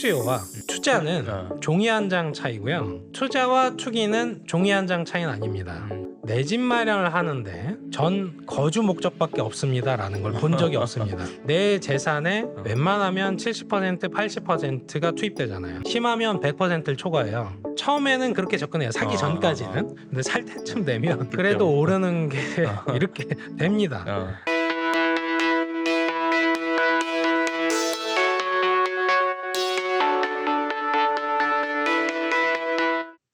수요와 투자는 종이 한 장 차이고요. 투자와 투기는 종이 한 장 차이는 아닙니다. 내 집 마련을 하는데 전 거주 목적밖에 없습니다라는 걸 본 적이 없습니다. 내 재산의 웬만하면 70%, 80%가 투입되잖아요. 심하면 100%를 초과해요. 처음에는 그렇게 접근해요. 사기 전까지는. 근데 살 때쯤 되면 그래도 오르는 게 이렇게 됩니다.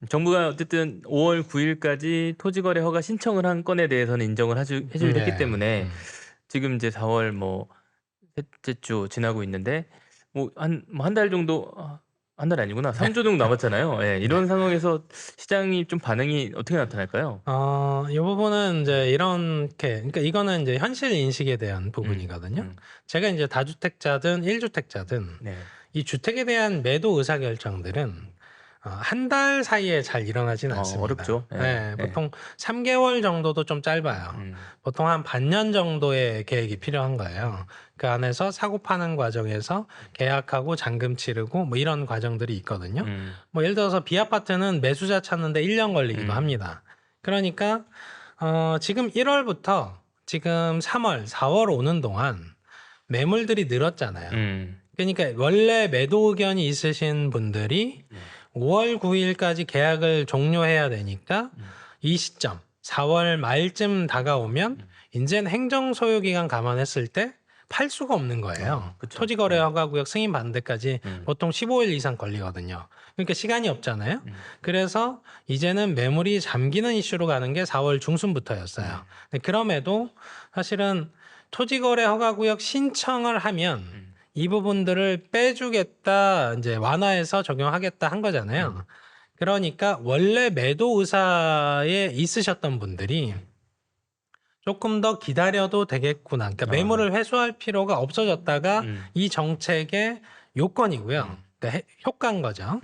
정부가 어쨌든 5월 9일까지 토지거래 허가 신청을 한 건에 대해서는 인정을 해주기로 했기 때문에 지금 이제 4월 뭐 셋째 주 지나고 있는데 뭐 한 달 정도 한 달 아니구나 3주 정도 남았잖아요. 예, 이런 상황에서 시장이 좀 반응이 어떻게 나타날까요? 이 부분은 이제 이렇게, 그러니까 이거는 이제 현실 인식에 대한 부분이거든요. 제가 이제 다주택자든 1주택자든 네. 이 주택에 대한 매도 의사 결정들은 한 달 사이에 잘 일어나진 않습니다. 어렵죠. 네, 보통 3개월 정도도 좀 짧아요. 보통 한 반년 정도의 계획이 필요한 거예요. 그 안에서 사고 파는 과정에서 계약하고 잔금 치르고 뭐 이런 과정들이 있거든요. 뭐 예를 들어서 B아파트는 매수자 찾는데 1년 걸리기도 합니다. 그러니까 지금 1월부터 지금 3월, 4월 오는 동안 매물들이 늘었잖아요. 그러니까 원래 매도 의견이 있으신 분들이 5월 9일까지 계약을 종료해야 되니까 이 시점 4월 말쯤 다가오면 이제는 행정 소요 기간 감안했을 때 팔 수가 없는 거예요. 토지거래 허가구역 승인 받는데까지 보통 15일 이상 걸리거든요. 그러니까 시간이 없잖아요. 그래서 이제는 매물이 잠기는 이슈로 가는 게 4월 중순부터였어요. 그럼에도 사실은 토지거래 허가구역 신청을 하면 이 부분들을 빼주겠다, 이제 완화해서 적용하겠다 한 거잖아요. 그러니까 원래 매도 의사에 있으셨던 분들이 조금 더 기다려도 되겠구나. 그러니까 매물을 회수할 필요가 없어졌다가 이 정책의 요건이고요. 그러니까 효과인 거죠.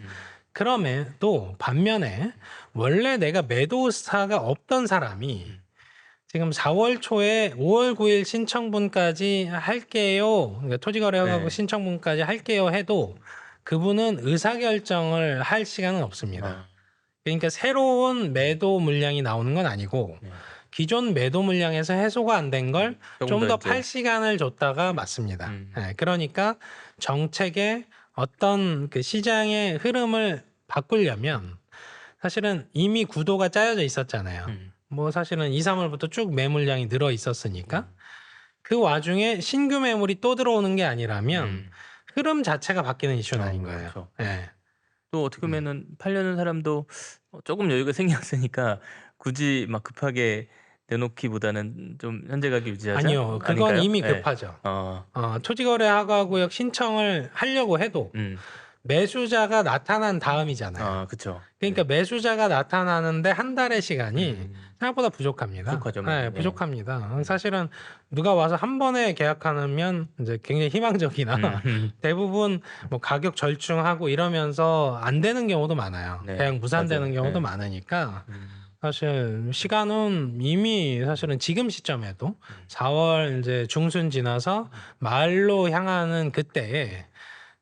그럼에도 반면에 원래 내가 매도 의사가 없던 사람이 지금 4월 초에 5월 9일 신청분까지 할게요. 그러니까 토지거래 허가구 신청분까지 할게요 해도 그분은 의사결정을 할 시간은 없습니다. 그러니까 새로운 매도 물량이 나오는 건 아니고 기존 매도 물량에서 해소가 안 된 걸 좀 더 팔 시간을 줬다가 맞습니다. 네, 그러니까 정책의 어떤 그 시장의 흐름을 바꾸려면 사실은 이미 구도가 짜여져 있었잖아요. 뭐 사실은 2, 3월부터 쭉 매물량이 늘어 있었으니까 그 와중에 신규 매물이 또 들어오는 게 아니라면 흐름 자체가 바뀌는 이슈는 아닌 거예요. 그렇죠. 네. 또 어떻게 보면은 팔려는 사람도 조금 여유가 생겼으니까 굳이 막 급하게 내놓기보다는 좀 현재 가격 유지하자. 아니요, 그건 아닌가요? 이미 네. 급하죠. 토지거래 허가구역 신청을 하려고 해도 매수자가 나타난 다음이잖아요. 그렇죠. 그러니까 매수자가 나타나는데 한 달의 시간이 생각보다 부족합니다. 부족하죠, 뭐. 네, 부족합니다. 사실은 누가 와서 한 번에 계약하면 이제 굉장히 희망적이나 대부분 뭐 가격 절충하고 이러면서 안 되는 경우도 많아요. 네, 계약 무산되는 맞아요. 경우도 네. 많으니까 사실 시간은 이미 사실은 지금 시점에도 4월 이제 중순 지나서 말로 향하는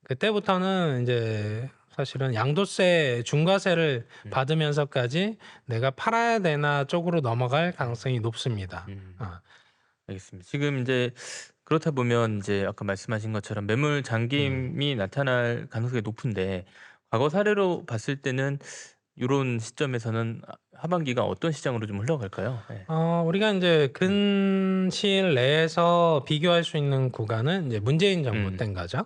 그때부터는 이제 사실은 양도세, 중과세를 받으면서까지 내가 팔아야 되나 쪽으로 넘어갈 가능성이 높습니다. 알겠습니다. 지금 이제 그렇다 보면 이제 아까 말씀하신 것처럼 매물 잠김이 나타날 가능성이 높은데 과거 사례로 봤을 때는 이런 시점에서는 하반기가 어떤 시장으로 좀 흘러갈까요? 네. 우리가 이제 근시일 내에서 비교할 수 있는 구간은 이제 문재인 정부 때인 거죠.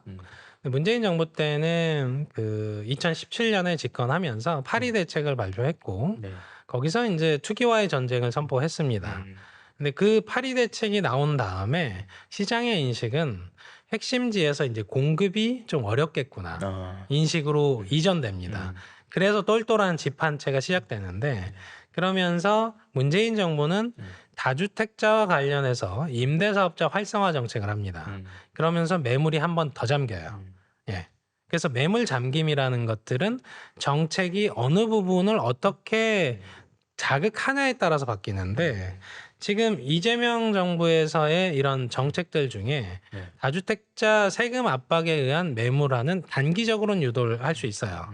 문재인 정부 때는 그 2017년에 집권하면서 8.2 대책을 발표했고 네. 거기서 이제 투기와의 전쟁을 선포했습니다. 근데 그 8.2 대책이 나온 다음에 시장의 인식은 핵심지에서 이제 공급이 좀 어렵겠구나 인식으로 이전됩니다. 그래서 똘똘한 집 한 채가 시작되는데 그러면서 문재인 정부는 다주택자와 관련해서 임대사업자 활성화 정책을 합니다. 그러면서 매물이 한 번 더 잠겨요. 예. 그래서 매물 잠김이라는 것들은 정책이 어느 부분을 어떻게 자극하냐에 따라서 바뀌는데 지금 이재명 정부에서의 이런 정책들 중에 네. 다주택자 세금 압박에 의한 매물화는 단기적으로는 유도를 할 수 있어요.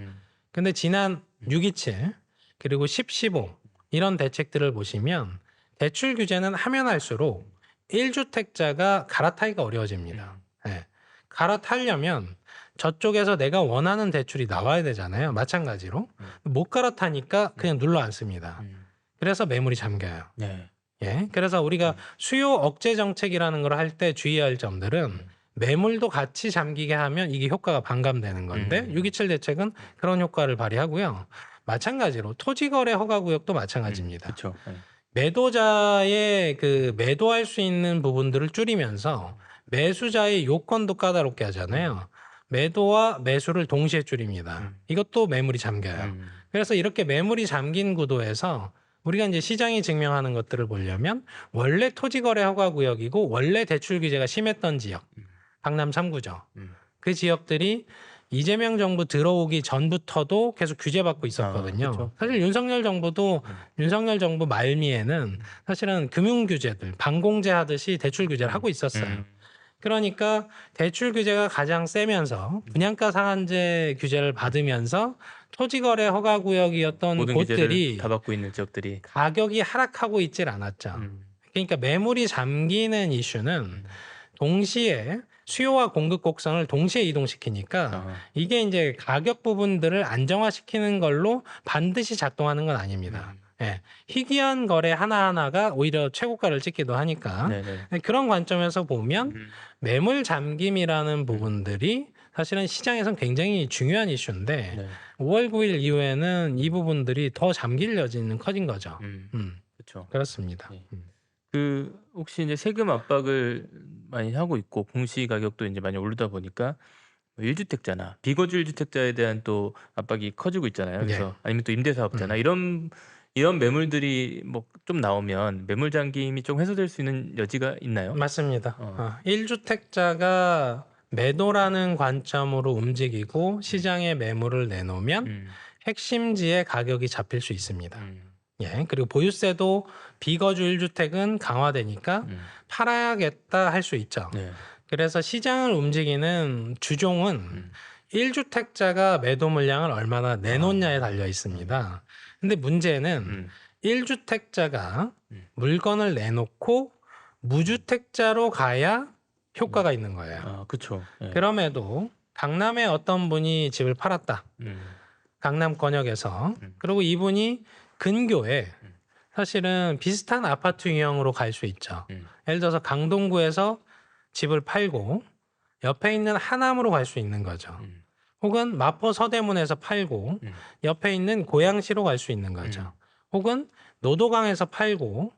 근데 지난 6.27 그리고 10.15 이런 대책들을 보시면 대출 규제는 하면 할수록 1주택자가 갈아타기가 어려워집니다. 예. 갈아타려면 저쪽에서 내가 원하는 대출이 나와야 되잖아요. 마찬가지로. 못 갈아타니까 그냥 눌러 앉습니다. 그래서 매물이 잠겨요. 네. 예. 그래서 우리가 수요 억제 정책이라는 걸 할 때 주의할 점들은 매물도 같이 잠기게 하면 이게 효과가 반감되는 건데 6.27 대책은 그런 효과를 발휘하고요. 마찬가지로 토지거래 허가구역도 마찬가지입니다. 그렇죠. 네. 매도자의 그 매도할 수 있는 부분들을 줄이면서 매수자의 요건도 까다롭게 하잖아요. 매도와 매수를 동시에 줄입니다. 이것도 매물이 잠겨요. 그래서 이렇게 매물이 잠긴 구도에서 우리가 이제 시장이 증명하는 것들을 보려면 원래 토지거래 허가구역이고 원래 대출 규제가 심했던 지역, 강남 3구죠. 그 지역들이 이재명 정부 들어오기 전부터도 계속 규제받고 있었거든요. 그렇죠. 사실 윤석열 정부도 윤석열 정부 말미에는 사실은 금융 규제들, 반공제 하듯이 대출 규제를 하고 있었어요. 그러니까 대출 규제가 가장 세면서 분양가 상한제 규제를 받으면서 토지거래 허가구역이었던 모든 규제를 곳들이 다 받고 있는 지역들이 가격이 하락하고 있질 않았죠. 그러니까 매물이 잠기는 이슈는 동시에 수요와 공급 곡선을 동시에 이동시키니까 이게 이제 가격 부분들을 안정화시키는 걸로 반드시 작동하는 건 아닙니다. 예. 희귀한 거래 하나하나가 오히려 최고가를 찍기도 하니까 네네. 그런 관점에서 보면 매물 잠김이라는 부분들이 사실은 시장에선 굉장히 중요한 이슈인데 네. 5월 9일 이후에는 이 부분들이 더 잠길 여지는 커진 거죠. 그렇죠. 그렇습니다. 네. 그 혹시 이제 세금 압박을 많이 하고 있고 공시 가격도 이제 많이 오르다 보니까 1주택자나 비거주 1주택자에 대한 또 압박이 커지고 있잖아요. 그래서 아니면 또 임대사업자나 이런 매물들이 뭐 좀 나오면 매물 잠김이 좀 해소될 수 있는 여지가 있나요? 맞습니다. 1주택자가 매도라는 관점으로 움직이고 시장에 매물을 내놓으면 핵심지의 가격이 잡힐 수 있습니다. 예, 그리고 보유세도 비거주 1주택은 강화되니까 팔아야겠다 할 수 있죠. 네. 그래서 시장을 움직이는 주종은 1주택자가 매도 물량을 얼마나 내놓냐에 달려 있습니다. 근데 문제는 1주택자가 물건을 내놓고 무주택자로 가야 효과가 있는 거예요. 그렇죠. 네. 그럼에도 강남에 어떤 분이 집을 팔았다. 강남 권역에서. 그리고 이분이 근교에 사실은 비슷한 아파트 유형으로 갈 수 있죠. 예를 들어서 강동구에서 집을 팔고 옆에 있는 하남으로 갈 수 있는 거죠. 혹은 마포 서대문에서 팔고 옆에 있는 고양시로 갈 수 있는 거죠. 혹은 노도강에서 팔고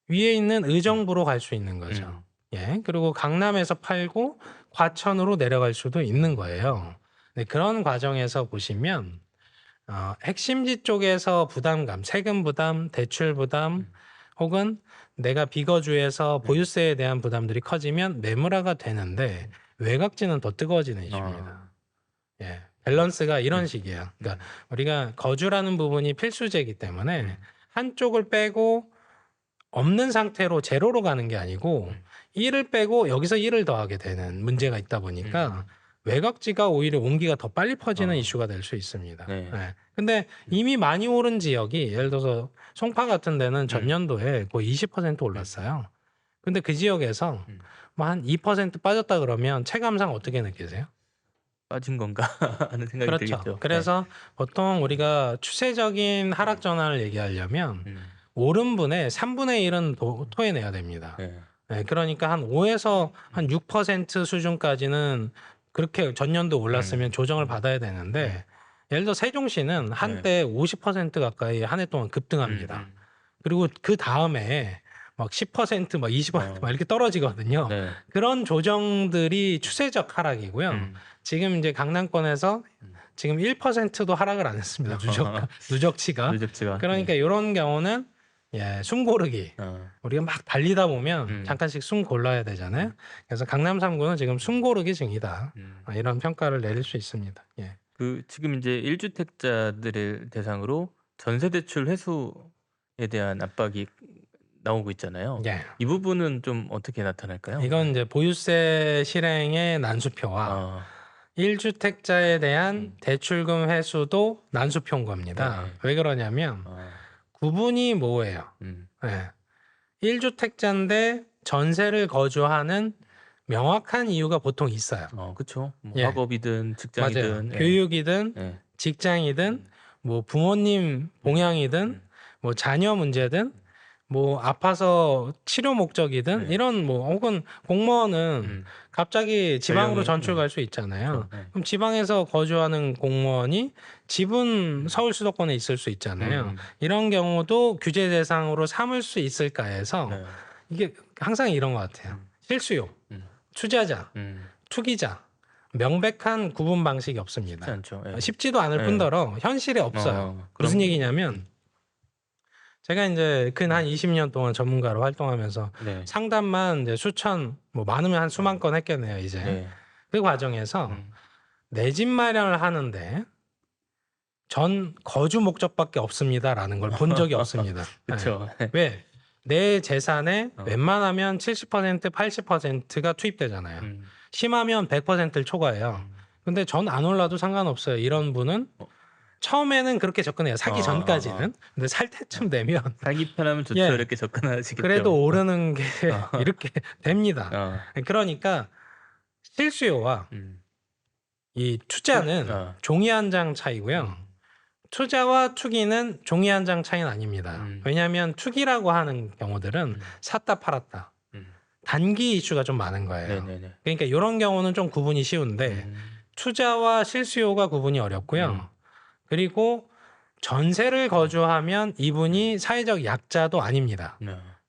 위에 있는 의정부로 갈 수 있는 거죠. 예, 그리고 강남에서 팔고 과천으로 내려갈 수도 있는 거예요. 네, 그런 과정에서 보시면 핵심지 쪽에서 부담감, 세금 부담, 대출 부담, 혹은 내가 비거주에서 보유세에 대한 부담들이 커지면 매물화가 되는데 외곽지는 더 뜨거워지는 이슈입니다. 예, 밸런스가 이런 식이에요. 그러니까 우리가 거주라는 부분이 필수제이기 때문에 한쪽을 빼고 없는 상태로 제로로 가는 게 아니고 1을 빼고 여기서 1을 더하게 되는 문제가 있다 보니까 외곽지가 오히려 온기가 더 빨리 퍼지는 이슈가 될 수 있습니다. 네. 네. 근데 이미 많이 오른 지역이 예를 들어서 송파 같은 데는 전년도에 거의 20% 올랐어요. 근데 그 지역에서 뭐 한 2% 빠졌다 그러면 체감상 어떻게 느끼세요? 빠진 건가 하는 생각이 그렇죠. 들겠죠. 그래서 보통 우리가 추세적인 하락 전환을 얘기하려면 오른 분의 3분의 1은 토해내야 됩니다. 네. 네, 그러니까 한 5에서 한 6% 수준까지는 그렇게 전년도 올랐으면 조정을 받아야 되는데 예를 들어 세종시는 한때 50% 가까이 한 해 동안 급등합니다. 그리고 그 다음에 막 10%, 막 20%, 막 이렇게 떨어지거든요. 네. 그런 조정들이 추세적 하락이고요. 지금 이제 강남권에서 지금 1%도 하락을 안 했습니다. 누적치가. 누적치가. 그러니까 이런 경우는 예, 숨 고르기. 우리가 막 달리다 보면 잠깐씩 숨 골라야 되잖아요. 그래서 강남 3구는 지금 숨 고르기 중이다. 이런 평가를 내릴 수 있습니다. 예. 그 지금 이제 1주택자들을 대상으로 전세 대출 회수에 대한 압박이 나오고 있잖아요. 예. 이 부분은 좀 어떻게 나타날까요? 이건 이제 보유세 실행의 난수표와 아, 1주택자에 대한 대출금 회수도 난수표인 겁니다. 네. 왜 그러냐면 아, 구분이 뭐예요? 음, 예. 1주택자인데 전세를 거주하는 명확한 이유가 보통 있어요. 그쵸. 뭐 예. 학업이든 맞아요. 직장이든, 예. 교육이든 예. 직장이든 뭐 부모님 봉양이든 뭐 자녀 문제든 뭐 아파서 치료 목적이든 네. 이런 뭐 혹은 공무원은 음, 갑자기 지방으로 전령이, 전출 갈 수 있잖아요. 그렇죠. 네. 그럼 지방에서 거주하는 공무원이 집은 서울 수도권에 있을 수 있잖아요. 이런 경우도 규제 대상으로 삼을 수 있을까 해서 네. 이게 항상 이런 것 같아요. 실수요, 음, 투자자, 음, 투기자 명백한 구분 방식이 쉽지 없습니다. 않죠. 예. 쉽지도 않을 예. 뿐더러 현실에 없어요. 그럼- 무슨 얘기냐면 제가 이제 근 한 20년 동안 전문가로 활동하면서 네. 상담만 이제 수천 뭐 많으면 한 수만 건 했겠네요 이제. 네. 그 과정에서 내 집 마련을 하는데 전 거주 목적밖에 없습니다라는 걸 본 적이 없습니다. 그렇죠. 네. 왜? 내 재산의 어. 웬만하면 70% 80%가 투입되잖아요. 심하면 100%를 초과해요. 근데 전 안 올라도 상관없어요. 이런 분은 처음에는 그렇게 접근해요. 사기 전까지는. 근데 살 때쯤 되면 살기 편하면 좋죠. 예. 이렇게 접근하시겠죠. 그래도 오르는 게 이렇게 됩니다. 어, 그러니까 실수요와 음, 이 투자는 어. 종이 한 장 차이고요. 투자와 투기는 종이 한 장 차이는 아닙니다. 왜냐하면 투기라고 하는 경우들은 샀다 팔았다. 단기 이슈가 좀 많은 거예요. 네네네. 그러니까 이런 경우는 좀 구분이 쉬운데 투자와 실수요가 구분이 어렵고요. 그리고 전세를 거주하면 이분이 사회적 약자도 아닙니다.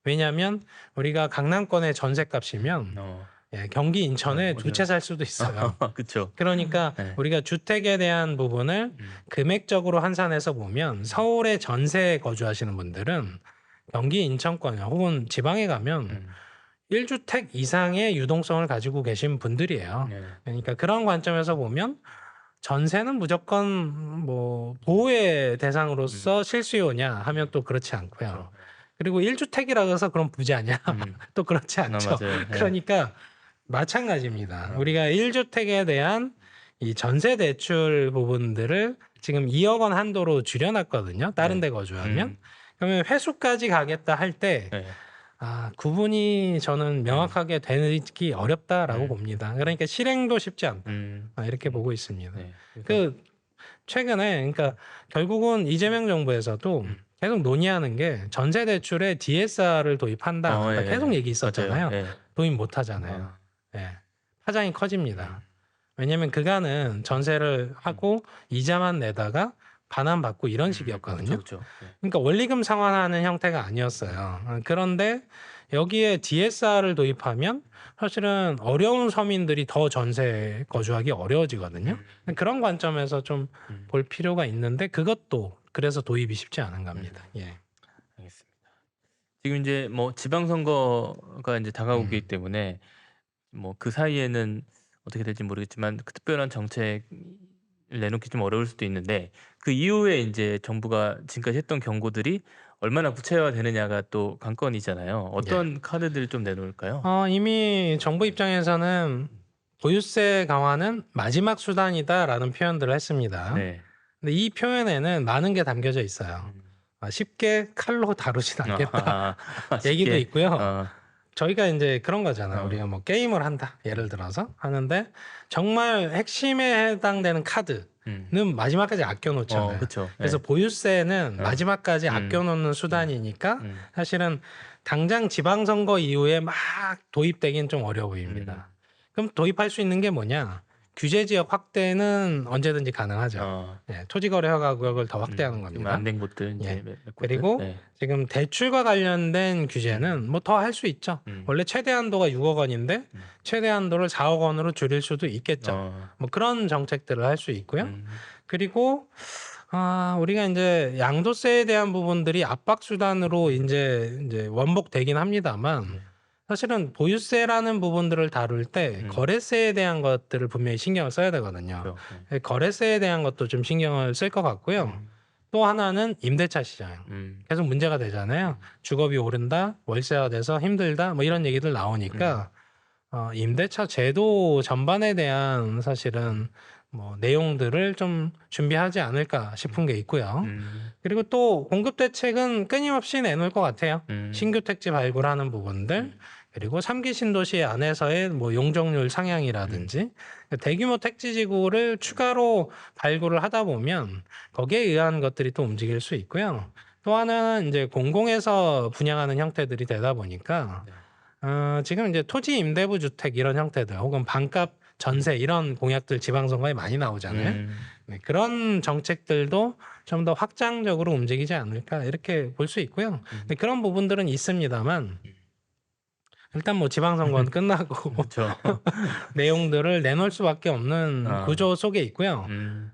왜냐하면 우리가 강남권의 전세값이면 예, 경기 인천에 두 채 살 수도 있어요. 그렇죠. 그러니까 네. 우리가 주택에 대한 부분을 금액적으로 환산해서 보면 서울에 전세에 거주하시는 분들은 경기 인천권 혹은 지방에 가면 1주택 이상의 유동성을 가지고 계신 분들이에요. 네. 그러니까 그런 관점에서 보면 전세는 무조건 뭐 보호의 대상으로서 실수요냐 하면 또 그렇지 않고요. 그렇죠. 그리고 1주택이라고 해서 그럼 부자냐? 또 그렇지 않죠. 맞아요. 네. 그러니까 마찬가지입니다. 우리가 1주택에 대한 이 전세 대출 부분들을 지금 2억 원 한도로 줄여놨거든요. 다른 데 거주하면. 그러면 회수까지 가겠다 할 때 네. 구분이 저는 명확하게 되기 어렵다라고 봅니다. 그러니까 실행도 쉽지 않다. 이렇게 보고 있습니다. 네. 그 최근에 그러니까 결국은 이재명 정부에서도 계속 논의하는 게 전세 대출에 DSR을 도입한다. 예. 계속 얘기 있었잖아요. 맞아요. 예. 도입 못 하잖아요. 예. 파장이 커집니다. 왜냐면 그간은 전세를 하고 이자만 내다가 반환받고 이런 식이었거든요. 그렇죠. 그러니까 원리금 상환하는 형태가 아니었어요. 그런데 여기에 DSR을 도입하면 사실은 어려운 서민들이 더 전세 거주하기 어려워지거든요. 그런 관점에서 좀 볼 필요가 있는데 그것도 그래서 도입이 쉽지 않은 겁니다. 예. 알겠습니다. 지금 이제 뭐 지방선거가 이제 다가오기 음. 때문에 뭐 그 사이에는 어떻게 될지 모르겠지만 그 특별한 정책을 내놓기 좀 어려울 수도 있는데 그 이후에 이제 정부가 지금까지 했던 경고들이 얼마나 구체화 되느냐가 또 관건이잖아요. 어떤 카드들을 좀 내놓을까요? 이미 정부 입장에서는 보유세 강화는 마지막 수단이다라는 표현들을 했습니다. 네. 근데 이 표현에는 많은 게 담겨져 있어요. 쉽게 칼로 다루진 않겠다. 얘기도 쉽게. 있고요. 저희가 이제 그런 거잖아요. 우리가 뭐 게임을 한다. 예를 들어서 하는데 정말 핵심에 해당되는 카드는 마지막까지 아껴놓잖아요. 그렇죠. 그래서 보유세는 마지막까지 아껴놓는 수단이니까 사실은 당장 지방선거 이후에 막 도입되긴 좀 어려워 보입니다. 그럼 도입할 수 있는 게 뭐냐? 규제지역 확대는 언제든지 가능하죠. 예, 토지거래 허가 구역을 더 확대하는 겁니다. 안 된 곳들 이제 예. 몇 곳들. 그리고 네. 지금 대출과 관련된 규제는 뭐 더 할 수 있죠. 원래 최대 한도가 6억 원인데 최대 한도를 4억 원으로 줄일 수도 있겠죠. 뭐 그런 정책들을 할 수 있고요. 그리고 우리가 이제 양도세에 대한 부분들이 압박 수단으로 이제 원복되긴 합니다만 사실은 보유세라는 부분들을 다룰 때 거래세에 대한 것들을 분명히 신경을 써야 되거든요. 그렇죠. 거래세에 대한 것도 좀 신경을 쓸 것 같고요. 또 하나는 임대차 시장. 계속 문제가 되잖아요. 주거비 오른다, 월세화 돼서 힘들다, 뭐 이런 얘기들 나오니까 임대차 제도 전반에 대한 사실은 뭐 내용들을 좀 준비하지 않을까 싶은 게 있고요. 그리고 또 공급 대책은 끊임없이 내놓을 것 같아요. 신규 택지 발굴하는 부분들, 그리고 3기 신도시 안에서의 뭐 용적률 상향이라든지 대규모 택지 지구를 추가로 발굴을 하다 보면 거기에 의한 것들이 또 움직일 수 있고요. 또 하나는 이제 공공에서 분양하는 형태들이 되다 보니까 지금 이제 토지 임대부 주택 이런 형태들 혹은 반값 전세 이런 공약들 지방선거에 많이 나오잖아요. 네, 그런 정책들도 좀 더 확장적으로 움직이지 않을까 이렇게 볼 수 있고요. 근데 그런 부분들은 있습니다만 일단 뭐 지방선거는 끝나고 그렇죠. 내용들을 내놓을 수밖에 없는 구조 속에 있고요.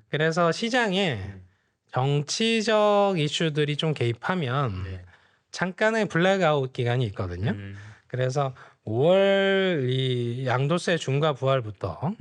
그래서 시장에 정치적 이슈들이 좀 개입하면 네. 잠깐의 블랙아웃 기간이 있거든요. 그래서 5월 이 양도세 중과 부활부터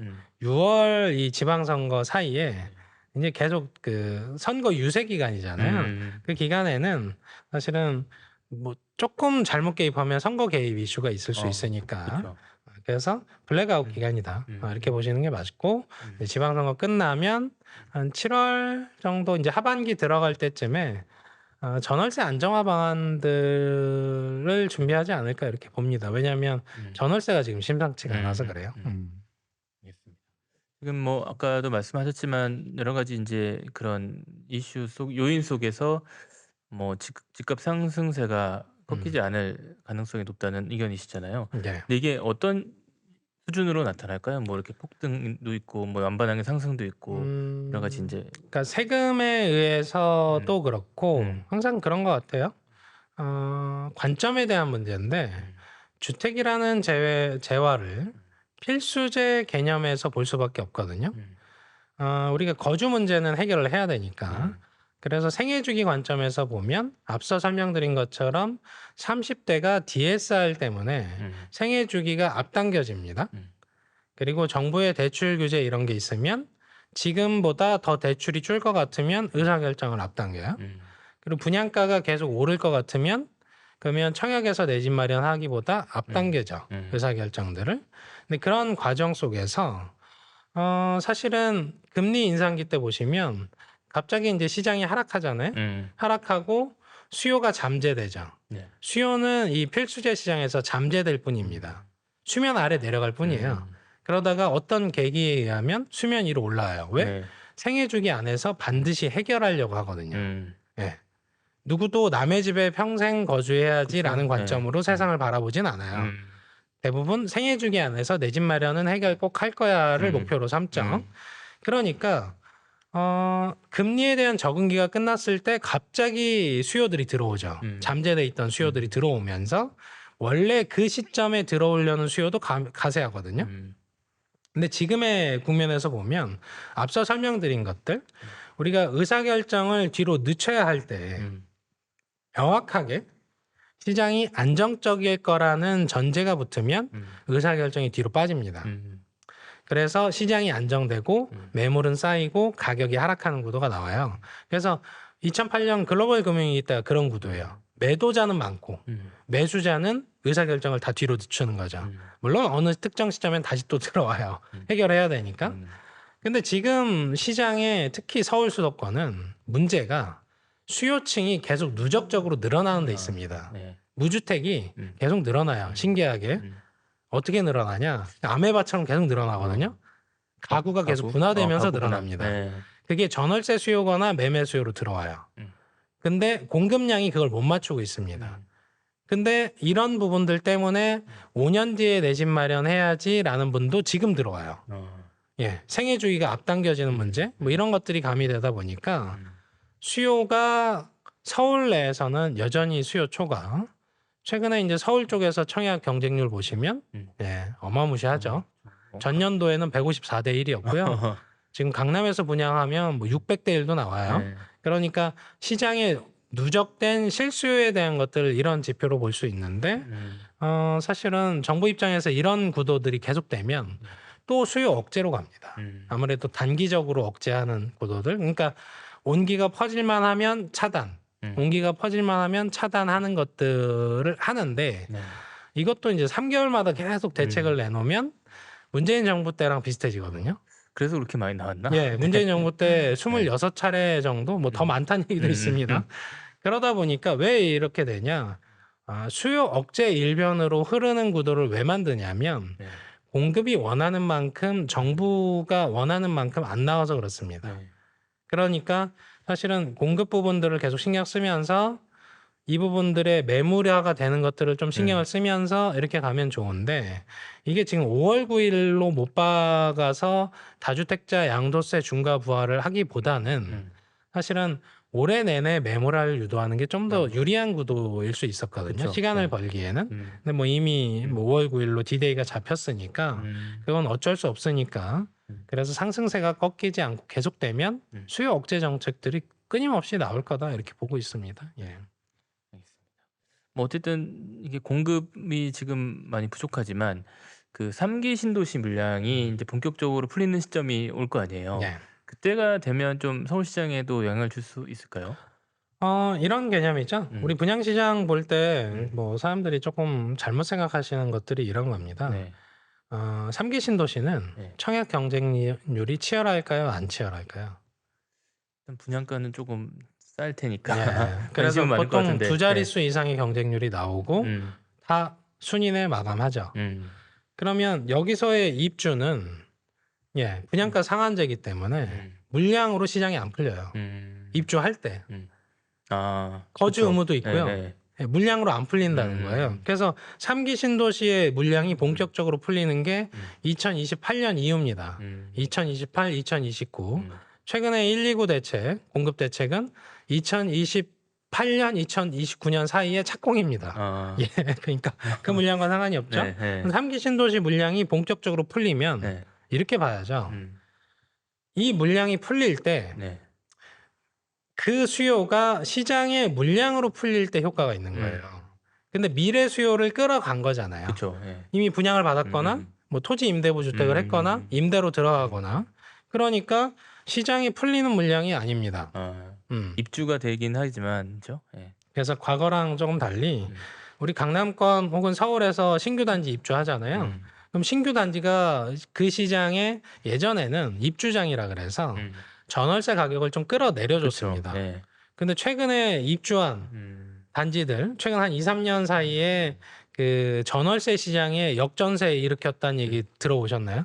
6월 이 지방선거 사이에 이제 계속 그 선거 유세 기간이잖아요. 그 기간에는 사실은 뭐 조금 잘못 개입하면 선거 개입 이슈가 있을 수 있으니까 그렇죠. 그래서 블랙아웃 기간이다 이렇게 보시는 게 맞고 이제 지방선거 끝나면 한 7월 정도 이제 하반기 들어갈 때쯤에 전월세 안정화 방안들을 준비하지 않을까 이렇게 봅니다. 왜냐하면 전월세가 지금 심상치가 않아서 그래요. 알겠습니다. 지금 뭐 아까도 말씀하셨지만 여러 가지 이제 그런 이슈 속 요인 속에서 뭐 집값 상승세가 꺾이지 않을 가능성이 높다는 의견이시잖아요. 네. 근데 이게 어떤 수준으로 나타날까요? 뭐 이렇게 폭등도 있고 뭐 완반항의 상승도 있고 여러 가지 이제 그러니까 세금에 의해서도 그렇고 항상 그런 것 같아요. 관점에 대한 문제인데 주택이라는 재화를 필수재 개념에서 볼 수밖에 없거든요. 우리가 거주 문제는 해결을 해야 되니까. 그래서 생애주기 관점에서 보면 앞서 설명드린 것처럼 30대가 DSR 때문에 생애주기가 앞당겨집니다. 그리고 정부의 대출 규제 이런 게 있으면 지금보다 더 대출이 줄 것 같으면 의사결정을 앞당겨요. 그리고 분양가가 계속 오를 것 같으면 그러면 청약에서 내 집 마련하기보다 앞당겨져 의사결정들을. 근데 그런 과정 속에서 사실은 금리 인상기 때 보시면 갑자기 이제 시장이 하락하잖아요. 하락하고 수요가 잠재되죠. 네. 수요는 이 필수재 시장에서 잠재될 뿐입니다. 수면 아래 내려갈 뿐이에요. 그러다가 어떤 계기에 의하면 수면 위로 올라와요. 왜? 네. 생애주기 안에서 반드시 해결하려고 하거든요. 예. 누구도 남의 집에 평생 거주해야지라는 그쵸. 관점으로 네. 세상을 바라보진 않아요. 대부분 생애주기 안에서 내 집 마련은 해결 꼭 할 거야를 목표로 삼죠. 그러니까 금리에 대한 적응기가 끝났을 때 갑자기 수요들이 들어오죠. 잠재돼 있던 수요들이 들어오면서 원래 그 시점에 들어오려는 수요도 가세하거든요. 근데 지금의 국면에서 보면 앞서 설명드린 것들 우리가 의사결정을 뒤로 늦춰야 할 때 명확하게 시장이 안정적일 거라는 전제가 붙으면 의사결정이 뒤로 빠집니다. 그래서 시장이 안정되고 매물은 쌓이고 가격이 하락하는 구도가 나와요. 그래서 2008년 글로벌 금융위기 때가 그런 구도예요. 매도자는 많고 매수자는 의사결정을 다 뒤로 늦추는 거죠. 물론 어느 특정 시점엔 다시 또 들어와요. 해결해야 되니까. 근데 지금 시장에 특히 서울 수도권은 문제가 수요층이 계속 누적적으로 늘어나는 데 있습니다. 네. 무주택이 계속 늘어나요. 신기하게. 어떻게 늘어나냐? 아메바처럼 계속 늘어나거든요. 가구가 계속 분화되면서 가구 분화. 늘어납니다. 네. 그게 전월세 수요거나 매매 수요로 들어와요. 근데 공급량이 그걸 못 맞추고 있습니다. 근데 이런 부분들 때문에 5년 뒤에 내 집 마련해야지라는 분도 지금 들어와요. 예, 생애주기가 앞당겨지는 문제, 뭐 이런 것들이 가미되다 보니까 수요가 서울 내에서는 여전히 수요 초과. 최근에 이제 서울 쪽에서 청약 경쟁률 보시면 예, 어마무시하죠. 전년도에는 154대 1이었고요. 지금 강남에서 분양하면 뭐 600대 1도 나와요. 네. 그러니까 시장에 누적된 실수요에 대한 것들을 이런 지표로 볼 수 있는데 사실은 정부 입장에서 이런 구도들이 계속되면 또 수요 억제로 갑니다. 아무래도 단기적으로 억제하는 구도들. 그러니까 온기가 퍼질만 하면 차단, 온기가 퍼질만 하면 차단하는 것들을 하는데 네. 이것도 이제 3개월마다 계속 대책을 내놓으면 문재인 정부 때랑 비슷해지거든요. 그래서 그렇게 많이 나왔나? 예, 문재인 정부 때 26차례 정도 뭐 더 많다는 얘기도 있습니다. 그러다 보니까 왜 이렇게 되냐? 수요 억제 일변으로 흐르는 구도를 왜 만드냐면 네. 공급이 원하는 만큼 정부가 원하는 만큼 안 나와서 그렇습니다. 네. 그러니까 사실은 공급 부분들을 계속 신경 쓰면서 이 부분들의 매물화가 되는 것들을 좀 신경을 쓰면서 이렇게 가면 좋은데 이게 지금 5월 9일로 못 박아서 다주택자 양도세 중과 부과를 하기보다는 사실은 올해 내내 매물화를 유도하는 게 좀 더 유리한 구도일 수 있었거든요. 그쵸. 시간을 네. 벌기에는. 근데 뭐 이미 뭐 5월 9일로 디데이가 잡혔으니까 그건 어쩔 수 없으니까. 그래서 상승세가 꺾이지 않고 계속되면 수요 억제 정책들이 끊임없이 나올 거다 이렇게 보고 있습니다. 예. 뭐 어쨌든 이게 공급이 지금 많이 부족하지만 그 3기 신도시 물량이 이제 본격적으로 풀리는 시점이 올 거 아니에요. 예. 그때가 되면 좀 서울시장에도 영향을 줄 수 있을까요? 이런 개념이죠. 우리 분양시장 볼 때 뭐 사람들이 조금 잘못 생각하시는 것들이 이런 겁니다. 네. 3기 신도시는 네. 청약 경쟁률이 치열할까요? 안 치열할까요? 일단 분양가는 조금 쌀 테니까 예. 그래서 관심은 많을 것 보통 같은데. 두 자릿수 이상의 경쟁률이 나오고 다 순위내 마감하죠. 그러면 여기서의 입주는 분양가 상한제이기 때문에 물량으로 시장이 안 풀려요. 입주할 때 거주 그쵸. 의무도 있고요. 네. 예, 물량으로 안 풀린다는 거예요. 그래서 3기 신도시의 물량이 본격적으로 풀리는 게 2028년 이후입니다. 2028, 2029. 최근에 129 대책, 공급 대책은 2028년, 2029년 사이에 착공입니다. 예, 그러니까 그 물량과 상관이 없죠. 네, 네. 3기 신도시 물량이 본격적으로 풀리면 네. 이렇게 봐야죠. 이 물량이 풀릴 때 네. 그 수요가 시장의 물량으로 풀릴 때 효과가 있는 거예요. 근데 미래 수요를 끌어간 거잖아요. 그렇죠. 예. 이미 분양을 받았거나 뭐 토지 임대부 주택을 했거나 임대로 들어가거나 그러니까 시장이 풀리는 물량이 아닙니다. 입주가 되긴 하지만 그렇죠. 예. 그래서 과거랑 조금 달리 우리 강남권 혹은 서울에서 신규 단지 입주하잖아요. 그럼 신규 단지가 그 시장에 예전에는 입주장이라 그래서 전월세 가격을 좀 끌어내려줬습니다. 그쵸. 예. 근데 최근에 입주한 단지들 최근 한 2, 3년 사이에 그 전월세 시장에 역전세 일으켰다는 얘기 들어오셨나요?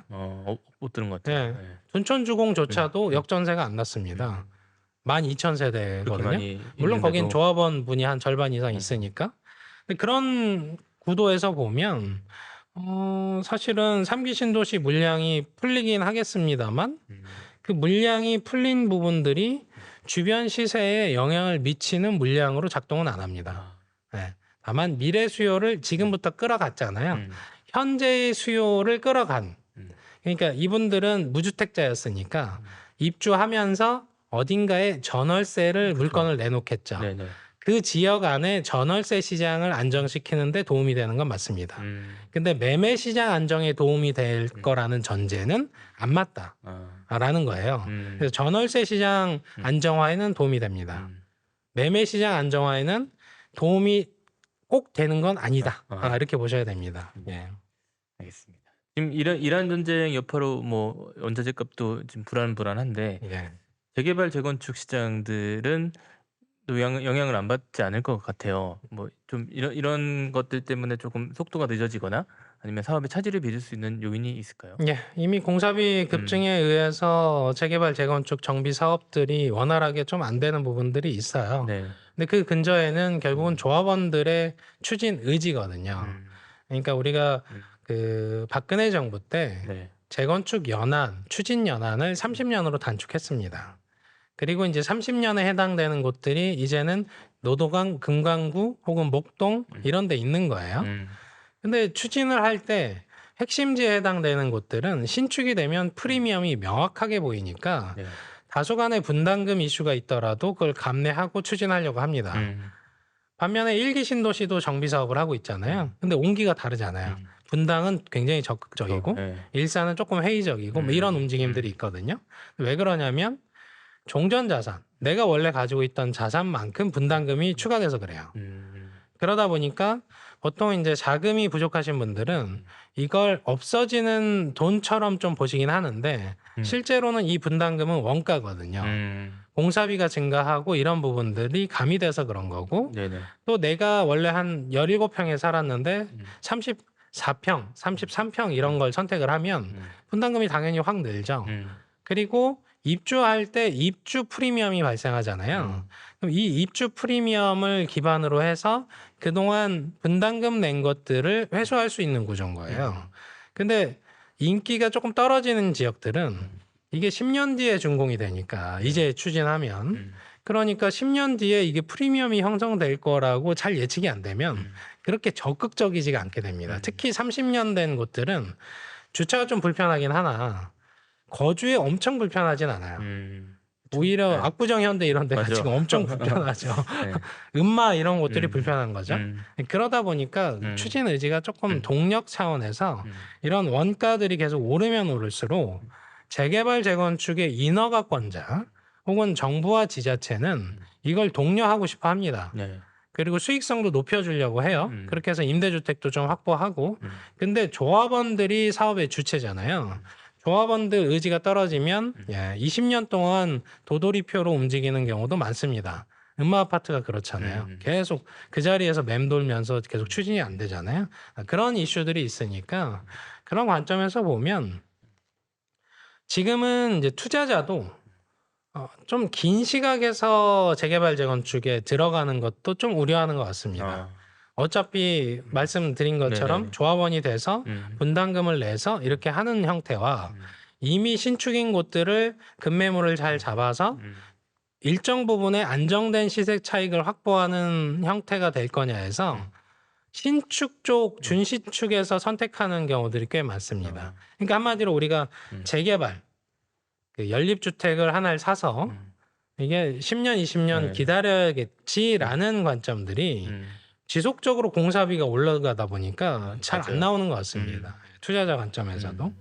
못 들은 것 같아요. 네. 둔촌주공조차도 역전세가 안 났습니다. 12,000세대거든요. 물론 거긴 조합원 분이 한 절반 이상 있으니까. 근데 그런 구도에서 보면 사실은 3기 신도시 물량이 풀리긴 하겠습니다만 그 물량이 풀린 부분들이 주변 시세에 영향을 미치는 물량으로 작동은 안 합니다. 네. 다만 미래 수요를 지금부터 끌어갔잖아요. 현재의 수요를 끌어간. 그러니까 이분들은 무주택자였으니까 입주하면서 어딘가에 전월세를 물건을 내놓겠죠. 네네. 그 지역 안에 전월세 시장을 안정시키는 데 도움이 되는 건 맞습니다. 근데 매매 시장 안정에 도움이 될 거라는 전제는 안 맞다라는 거예요. 그래서 전월세 시장 안정화에는 도움이 됩니다. 매매 시장 안정화에는 도움이 꼭 되는 건 아니다. 이렇게 보셔야 됩니다. 예. 알겠습니다. 지금 이란 전쟁 여파로 뭐 원자재 값도 지금 불안한데 예. 재개발 재건축 시장들은 또 영향을 안 받지 않을 것 같아요. 뭐 좀 이런 것들 때문에 조금 속도가 늦어지거나 아니면 사업에 차질을 빚을 수 있는 요인이 있을까요? 예, 이미 공사비 급증에 의해서 재개발 재건축 정비 사업들이 원활하게 좀 안 되는 부분들이 있어요. 네. 근데 그 근저에는 결국은 조합원들의 추진 의지거든요. 그러니까 우리가 그 박근혜 정부 때 네. 재건축 연한, 추진 연한을 30년으로 단축했습니다. 그리고 이제 30년에 해당되는 곳들이 이제는 노도강, 금강구 혹은 목동 이런 데 있는 거예요. 근데 추진을 할 때 핵심지에 해당되는 곳들은 신축이 되면 프리미엄이 명확하게 보이니까 네. 다소간의 분담금 이슈가 있더라도 그걸 감내하고 추진하려고 합니다. 반면에 1기 신도시도 정비 사업을 하고 있잖아요. 근데 온기가 다르잖아요. 분당은 굉장히 적극적이고 네. 일산은 조금 회의적이고 뭐 이런 움직임들이 있거든요. 왜 그러냐면 종전 자산, 내가 원래 가지고 있던 자산만큼 분담금이 추가돼서 그래요. 그러다 보니까 보통 이제 자금이 부족하신 분들은 이걸 없어지는 돈처럼 좀 보시긴 하는데 실제로는 이 분담금은 원가거든요. 공사비가 증가하고 이런 부분들이 가미돼서 그런 거고 네네. 또 내가 원래 한 17평에 살았는데 34평, 33평 이런 걸 선택을 하면 분담금이 당연히 확 늘죠. 그리고 입주할 때 입주 프리미엄이 발생하잖아요. 그럼 이 입주 프리미엄을 기반으로 해서 그동안 분담금 낸 것들을 회수할 수 있는 구조인 거예요. 근데 인기가 조금 떨어지는 지역들은 이게 10년 뒤에 준공이 되니까 이제 추진하면 그러니까 10년 뒤에 이게 프리미엄이 형성될 거라고 잘 예측이 안 되면 그렇게 적극적이지가 않게 됩니다. 특히 30년 된 곳들은 주차가 좀 불편하긴 하나 거주에 엄청 불편하진 않아요. 오히려 네. 압구정 현대 이런 데가 맞아. 지금 엄청 불편하죠. 네. 음마 이런 곳들이 불편한 거죠. 그러다 보니까 추진 의지가 조금 동력 차원에서 이런 원가들이 계속 오르면 오를수록 재개발 재건축의 인허가권자 혹은 정부와 지자체는 이걸 독려하고 싶어 합니다. 네. 그리고 수익성도 높여주려고 해요. 그렇게 해서 임대주택도 좀 확보하고. 근데 조합원들이 사업의 주체잖아요. 조합원들 의지가 떨어지면 20년 동안 도돌이표로 움직이는 경우도 많습니다. 음마 아파트가 그렇잖아요. 계속 그 자리에서 맴돌면서 계속 추진이 안 되잖아요. 그런 이슈들이 있으니까 그런 관점에서 보면 지금은 이제 투자자도 좀 긴 시각에서 재개발 재건축에 들어가는 것도 좀 우려하는 것 같습니다. 어차피 말씀드린 것처럼 네네. 조합원이 돼서 분담금을 내서 이렇게 하는 형태와 이미 신축인 곳들을 급매물을 잘 잡아서 일정 부분의 안정된 시세 차익을 확보하는 형태가 될 거냐 해서 신축 쪽 준신축에서 선택하는 경우들이 꽤 많습니다. 그러니까 한마디로 우리가 재개발 그 연립주택을 하나를 사서 이게 10년, 20년 네. 기다려야겠지라는 관점들이 지속적으로 공사비가 올라가다 보니까 잘 안 맞아요. 나오는 것 같습니다. 투자자 관점에서도.